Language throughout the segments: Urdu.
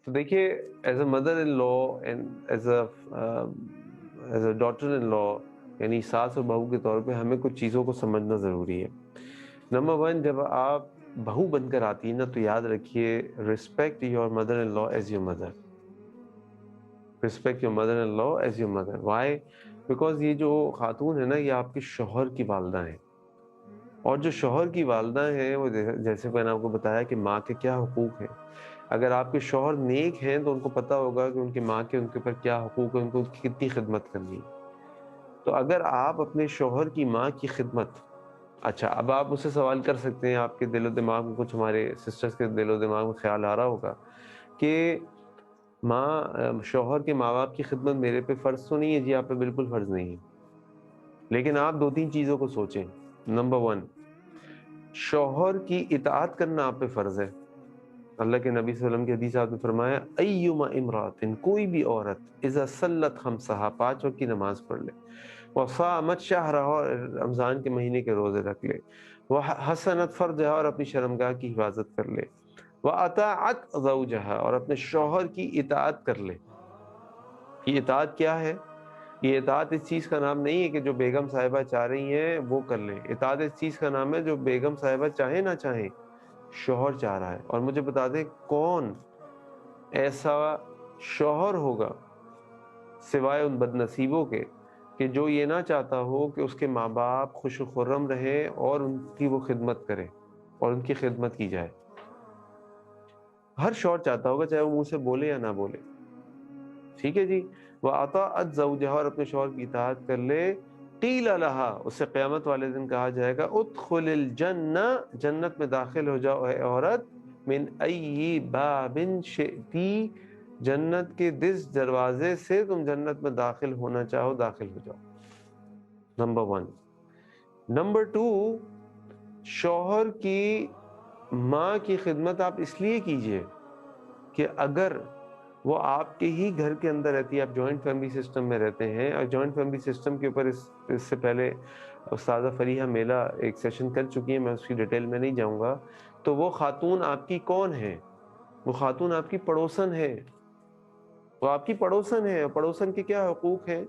تو دیکھیے as a mother in law and as a daughter in law, یعنی ساس اور بہو کے طور پہ ہمیں کچھ چیزوں کو سمجھنا ضروری ہے۔ نمبر ون، جب آپ بہو بن کر آتی ہیں نا تو یاد رکھیے، respect your mother in law as your mother, respect your mother in law as your mother. Why? Because یہ جو خاتون ہے نا، یہ آپ کے شوہر کی والدہ ہیں، اور جو شوہر کی والدہ ہیں وہ جیسے میں نے آپ کو بتایا کہ ماں کے کیا حقوق ہیں۔ اگر آپ کے شوہر نیک ہیں تو ان کو پتہ ہوگا کہ ان کی ماں کے ان کے اوپر کیا حقوق ہیں، ان کو کتنی خدمت کرنی ہے۔ تو اگر آپ اپنے شوہر کی ماں کی خدمت، اچھا اب آپ مجھ سے سوال کر سکتے ہیں، آپ کے دل و دماغ میں کچھ ہمارے سسٹرز کے دل و دماغ میں خیال آ رہا ہوگا کہ شوہر کے ماں باپ کی خدمت میرے پہ فرض تو نہیں ہے؟ جی آپ پہ بالکل فرض نہیں ہے، لیکن آپ دو تین چیزوں کو سوچیں۔ نمبر ون، شوہر کی اطاعت کرنا آپ پہ فرض ہے۔ اللہ کے نبی صلی اللہ علیہ وسلم کی حدیث آپ نے فرمایا، ایما امرات، کوئی بھی عورت، اذا صلت خمسہا، 5 وقت کی نماز پڑھ لے، وصامت شہرہا، اور رمضان کے مہینے کے روزے رکھ لے، وحسنت فرجہا، اور اپنی شرمگاہ کی حفاظت کر لے، واطاعت زوجہا، اور اپنے شوہر کی اطاعت کر لے۔ یہ اطاعت کیا ہے؟ یہ اطاعت اس چیز کا نام نہیں ہے کہ جو بیگم صاحبہ چاہ رہی ہیں وہ کر لیں۔ اطاعت اس چیز کا نام ہے جو بیگم صاحبہ چاہیں نہ چاہیں، شوہر چاہ رہا ہے۔ اور مجھے بتا دیں کون ایسا شوہر ہوگا سوائے ان بد نصیبوں کے کہ جو یہ نہ چاہتا ہو کہ اس کے ماں باپ خوش و خرم رہیں اور ان کی وہ خدمت کرے اور ان کی خدمت کی جائے۔ ہر شوہر چاہتا ہوگا، چاہے وہ منہ سے بولے یا نہ بولے، ٹھیک ہے جی۔ وَأَطَاعَتْ زَوْجَهَا، اور اپنے شوہر کی اطاعت کر لے۔ قِيلَ لَهَا، اس سے قیامت والے دن کہا جائے گا، ادخل الجنہ، جنت میں داخل ہو جاؤ اے عورت، من ای باب شئتی، جنت کے جس دروازے سے تم جنت میں داخل ہونا چاہو داخل ہو جاؤ۔ Number one. نمبر ٹو، شوہر کی ماں کی خدمت آپ اس لیے کیجئے کہ اگر وہ آپ کے ہی گھر کے اندر رہتی ہے، آپ جوائنٹ فیملی سسٹم میں رہتے ہیں، اور جوائنٹ فیملی سسٹم کے اوپر اس سے پہلے استاذہ فریحہ میلہ ایک سیشن کر چکی ہیں، میں اس کی ڈیٹیل میں نہیں جاؤں گا۔ تو وہ خاتون آپ کی کون ہے؟ وہ خاتون آپ کی پڑوسن ہے، وہ آپ کی پڑوسن ہے۔ پڑوسن کے کیا حقوق ہیں؟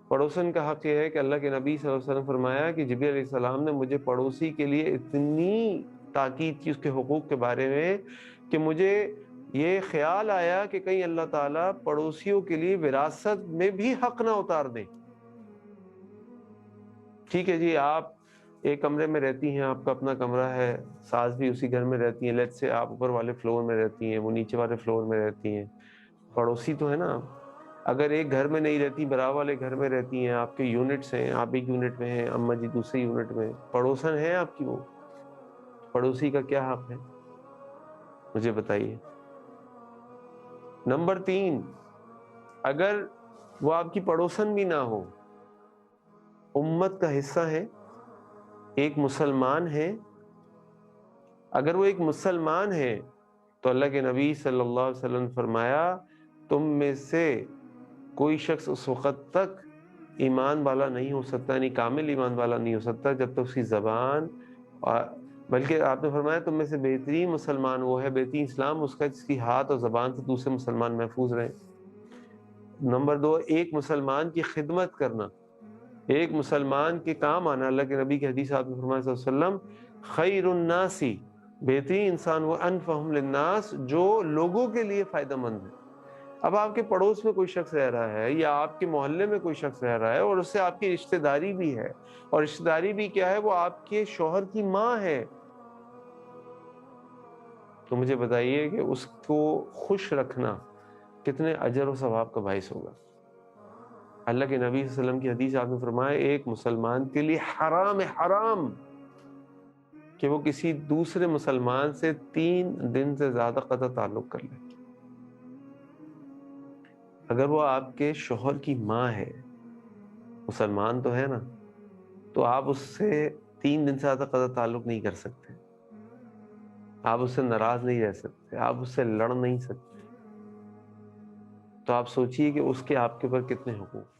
پڑوسن کا حق یہ ہے کہ اللہ کے نبی صلی اللہ علیہ وسلم فرمایا کہ جبریل علیہ السلام نے مجھے پڑوسی کے لیے اتنی تاکید کی اس کے حقوق کے بارے میں کہ مجھے یہ خیال آیا کہ کہیں اللہ تعالیٰ پڑوسیوں کے لیے وراثت میں بھی حق نہ اتار دیں۔ ٹھیک ہے جی، آپ ایک کمرے میں رہتی ہیں، آپ کا اپنا کمرہ ہے، ساس بھی اسی گھر میں رہتی ہیں، لیٹ سے آپ اوپر والے فلور میں رہتی ہیں، وہ نیچے والے فلور میں رہتی ہیں، پڑوسی تو ہے نا۔ اگر ایک گھر میں نہیں رہتی، برابر والے گھر میں رہتی ہیں، آپ کے یونٹس ہیں، آپ ایک یونٹ میں ہیں، اماں جی دوسرے یونٹ میں، پڑوسن ہے آپ کی، وہ پڑوسی کا کیا حق ہے؟ مجھے بتائیے۔ نمبر تین، اگر وہ آپ کی پڑوسن بھی نہ ہو، امت کا حصہ ہے، ایک مسلمان ہے، اگر وہ ایک مسلمان ہے تو اللہ کے نبی صلی اللہ علیہ وسلم نے فرمایا، تم میں سے کوئی شخص اس وقت تک ایمان والا نہیں ہو سکتا، یعنی کامل ایمان والا نہیں ہو سکتا جب تک اس کی زبان، بلکہ آپ نے فرمایا تم میں سے بہترین مسلمان وہ ہے، بہترین اسلام اس کا جس کی ہاتھ اور زبان سے دوسرے مسلمان محفوظ رہے۔ نمبر دو، ایک مسلمان کی خدمت کرنا، ایک مسلمان کے کام آنا۔ اللہ کے نبی کی حدیث آپ نے فرمایا صلی اللہ علیہ وسلم، خیر الناس، بہترین انسان وہ انفعهم للناس، جو لوگوں کے لیے فائدہ مند ہے۔ اب آپ کے پڑوس میں کوئی شخص رہ رہا ہے یا آپ کے محلے میں کوئی شخص رہ رہا ہے اور اس سے آپ کی رشتہ داری بھی ہے، اور رشتہ داری بھی کیا ہے؟ وہ آپ کے شوہر کی ماں ہے، تو مجھے بتائیے کہ اس کو خوش رکھنا کتنے اجر و ثواب کا باعث ہوگا۔ اللہ کے نبی صلی اللہ علیہ وسلم کی حدیث آپ نے فرمایا، ایک مسلمان کے لیے حرام حرام کہ وہ کسی دوسرے مسلمان سے 3 دن سے زیادہ قطع تعلق کر لے۔ اگر وہ آپ کے شوہر کی ماں ہے، مسلمان تو ہے نا، تو آپ اس سے 3 دن سے زیادہ قطع تعلق نہیں کر سکتے، آپ اس سے ناراض نہیں رہ سکتے، آپ اس سے لڑ نہیں سکتے۔ تو آپ سوچئے کہ اس کے آپ کے اوپر کتنے حقوق۔